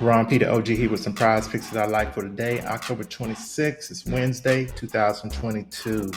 Ron Peter OG here with some prize picks that I like for today, October 26th. It's Wednesday, 2022.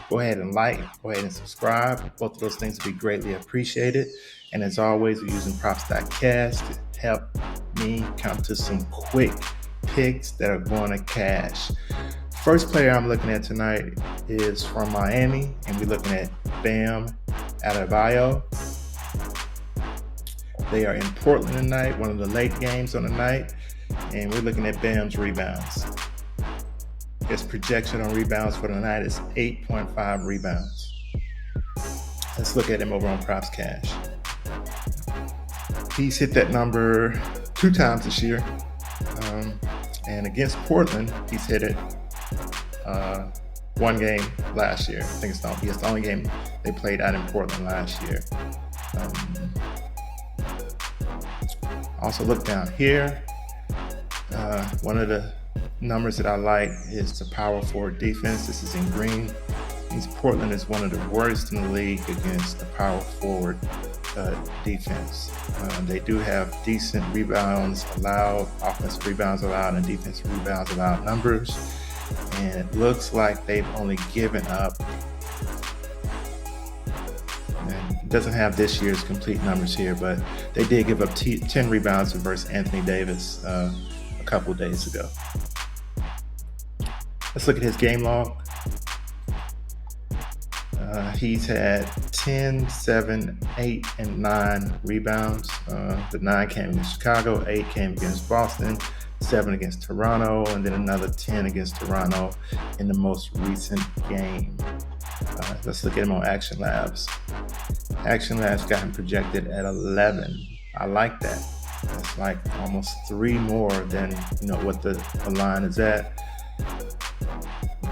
Go ahead and like, go ahead and subscribe. Both of those things would be greatly appreciated. And as always, we're using props.cash to help me come to some quick picks that are going to cash. First player I'm looking at tonight is from Miami, and we're looking at Bam Adebayo. They are in Portland tonight, one of the late games on the night, and we're looking at Bam's rebounds. His projection on rebounds for the night is 8.5 rebounds. Let's look at him over on Props Cash. He's hit that number 2 times this year, and against Portland, he's hit it one game last year. I think it's the only game they played out in Portland last year. Also look down here. One of the numbers that I like is the power forward defense. This is in green. Portland is one of the worst in the league against the power forward defense. They do have decent rebounds allowed, offensive rebounds allowed, and defensive rebounds allowed numbers. And it looks like they've only given up, and it doesn't have this year's complete numbers here, but they did give up 10 rebounds versus Anthony Davis a couple days ago. Let's look at his game log. He's had 10, 7, 8, and 9 rebounds. The 9 came against Chicago, 8 came against Boston, 7 against Toronto, and then another 10 against Toronto in the most recent game. Let's look at him on Action Labs. Action Labs got him projected at 11. I like that. That's like almost 3 more than what the line is at.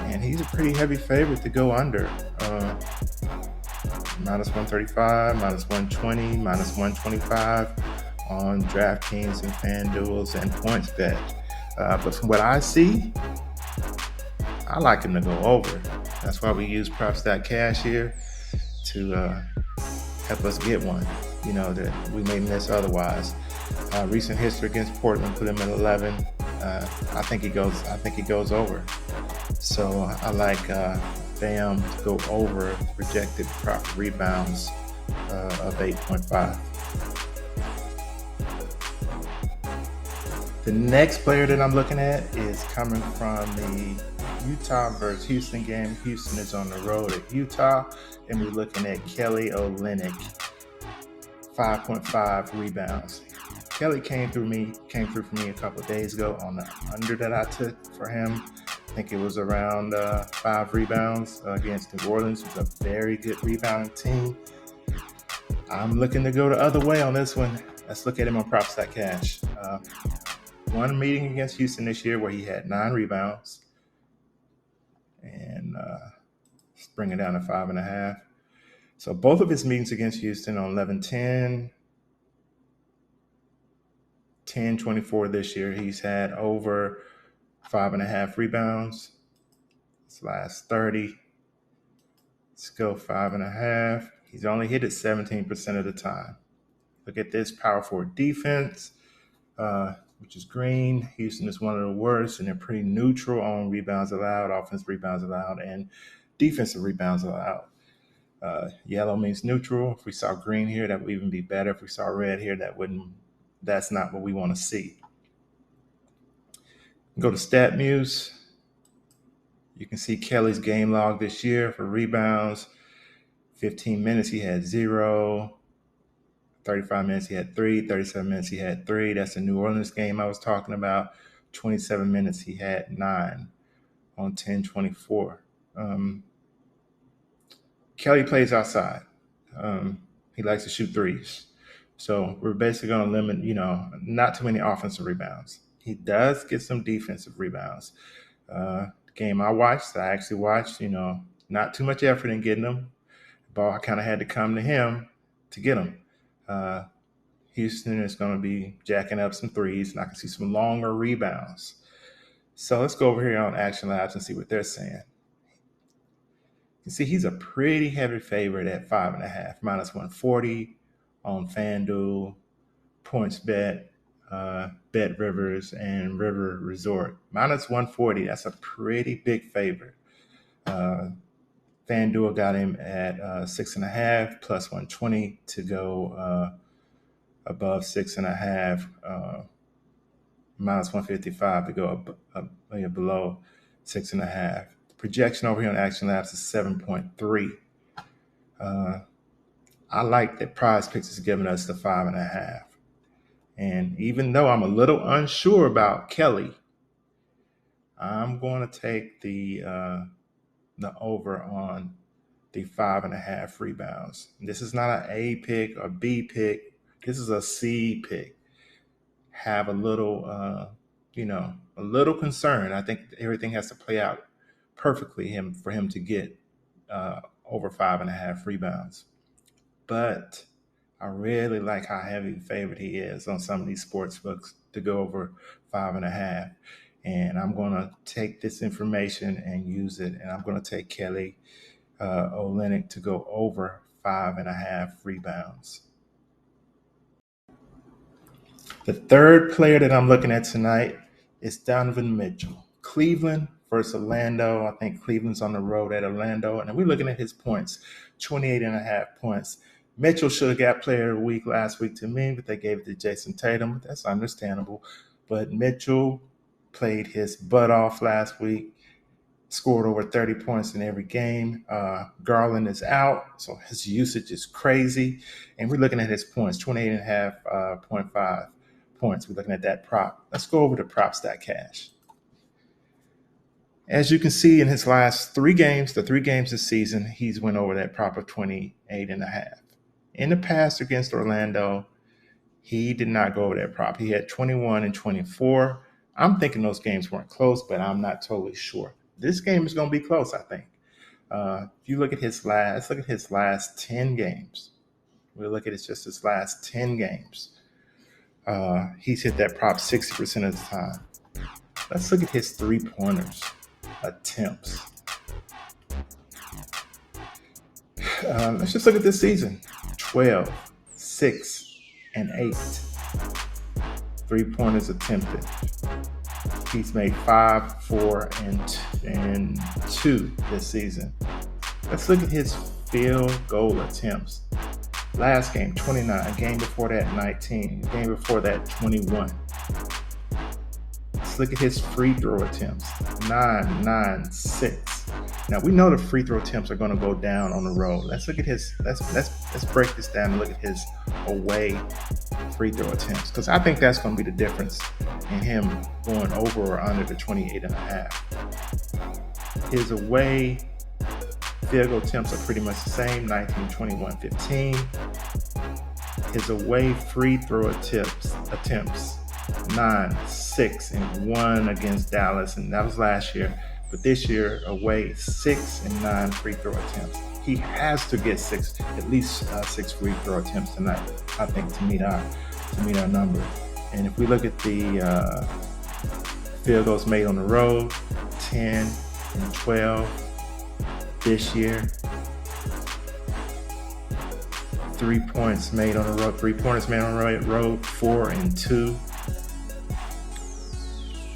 And he's a pretty heavy favorite to go under. Minus 135, minus 120, minus 125 on DraftKings and FanDuels and PointsBet. But from what I see, I like him to go over. That's why we use props.cash here to help us get one, that we may miss otherwise. Recent history against Portland put him at 11. I think he goes over. So I like Bam to go over projected prop rebounds of 8.5. The next player that I'm looking at is coming from the Utah versus Houston game. Houston is on the road at Utah, and we're looking at Kelly Olynyk, 5.5 rebounds. Kelly came through for me a couple of days ago on the under that I took for him. I think it was around 5 rebounds against New Orleans, which is a very good rebounding team. I'm looking to go the other way on this one. Let's look at him on props.cash. One meeting against Houston this year where he had 9 rebounds, and let's bring it down to 5.5. So both of his meetings against Houston on 11-10, 10-24 this year, he's had over 5.5 rebounds. This last 30. Let's go 5.5. He's only hit it 17% of the time. Look at this power forward defense, which is green. Houston is one of the worst, and they're pretty neutral on rebounds allowed, offensive rebounds allowed, and defensive rebounds allowed. Yellow means neutral. If we saw green here, that would even be better. If we saw red here, that's not what we want to see. Go to StatMuse. You can see Kelly's game log this year for rebounds. 15 minutes, he had 0. 35 minutes, he had 3. 37 minutes, he had 3. That's the New Orleans game I was talking about. 27 minutes, he had 9 on 10-24. Kelly plays outside. He likes to shoot threes. So we're basically going to limit, not too many offensive rebounds. He does get some defensive rebounds. The game I actually watched, not too much effort in getting them. The ball kind of had to come to him to get them. Houston is going to be jacking up some threes, and I can see some longer rebounds. So let's go over here on Action Labs and see what they're saying. You can see he's a pretty heavy favorite at 5.5, minus 140 on FanDuel, PointsBet. Bet Rivers and River Resort. Minus 140, that's a pretty big favorite. FanDuel got him at 6.5 plus 120 to go above 6.5, minus 155 to go below 6.5. The projection over here on Action Labs is 7.3. I like that Prizepicks is giving us the 5.5. And even though I'm a little unsure about Kelly, I'm going to take the over on the 5.5 rebounds. This is not an A pick or B pick. This is a C pick. Have a little, a little concern. I think everything has to play out perfectly for him to get over 5.5 rebounds. But I really like how heavy favored he is on some of these sports books to go over 5.5. And I'm going to take this information and use it. And I'm going to take Kelly Olynyk to go over 5.5 rebounds. The third player that I'm looking at tonight is Donovan Mitchell. Cleveland versus Orlando. I think Cleveland's on the road at Orlando. And we're looking at his points, 28.5 points. Mitchell should have got player of the week last week to me, but they gave it to Jason Tatum. That's understandable. But Mitchell played his butt off last week, scored over 30 points in every game. Garland is out, so his usage is crazy. And we're looking at his points, 28.5, 0.5 points. We're looking at that prop. Let's go over to props.cash. As you can see in his last three games, the 3 games this season, he's went over that prop of 28.5. In the past against Orlando, he did not go over that prop. He had 21 and 24. I'm thinking those games weren't close, but I'm not totally sure. This game is going to be close, I think. If you look at let's look at his last 10 games. We'll look at just his last 10 games. He's hit that prop 60% of the time. Let's look at his 3-pointers attempts. Let's just look at this season. 12, 6, and 8. 3-pointers attempted. He's made 5, 4, and 2 this season. Let's look at his field goal attempts. Last game, 29. Game before that, 19. Game before that, 21. Let's look at his free throw attempts. 9, 9, 6. Now we know the free throw attempts are going to go down on the road. Let's look at his. Let's break this down and look at his away free throw attempts, because I think that's going to be the difference in him going over or under the 28.5. His away field goal attempts are pretty much the same, 19, 21, 15. His away free throw attempts 9, 6, and 1 against Dallas, and that was last year. But this year, away 6 and 9 free throw attempts. He has to get at least 6 free throw attempts tonight, I think, to meet our number. And if we look at the field goals made on the road, 10 and 12 this year. 3-pointers made on the road, 4 and 2.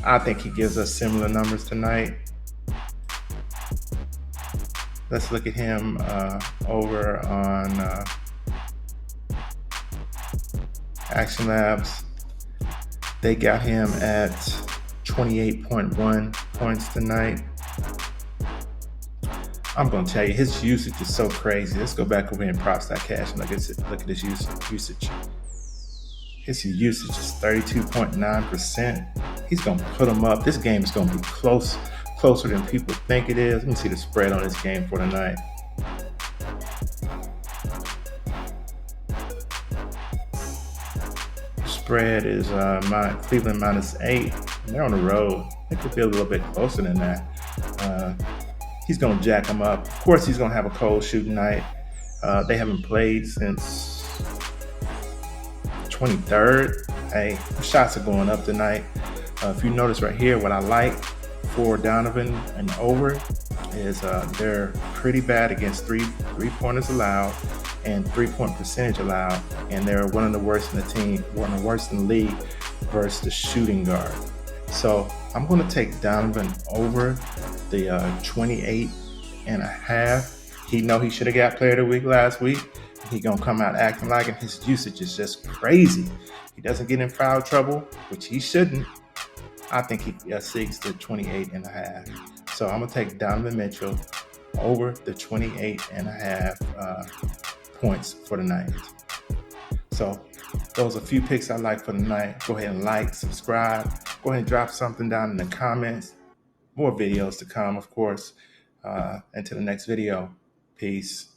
I think he gives us similar numbers tonight. Let's look at him over on Action Labs. They got him at 28.1 points tonight. I'm going to tell you, his usage is so crazy. Let's go back over here in props.cash and look at his usage. His usage is 32.9%. He's going to put him up. This game is going to be closer than people think it is. Let me see the spread on this game for tonight. Spread is Cleveland -8. And they're on the road. They could be a little bit closer than that. He's going to jack them up. Of course, he's going to have a cold shooting night. They haven't played since 23rd. Hey, shots are going up tonight. If you notice right here, what I like for Donovan and over is they're pretty bad against three-pointers allowed and 3-point percentage allowed, and they're one of the worst in the league versus the shooting guard. So I'm going to take Donovan over the 28 and a half. He know he should have got player of the week last week. He going to come out acting like it. His usage is just crazy. He doesn't get in foul trouble, which he shouldn't. I think he seeks the 28 and a half. So I'm going to take Donovan Mitchell over the 28 and a half points for the night. So those are a few picks I like for the night. Go ahead and like, subscribe. Go ahead and drop something down in the comments. More videos to come, of course. Until the next video. Peace.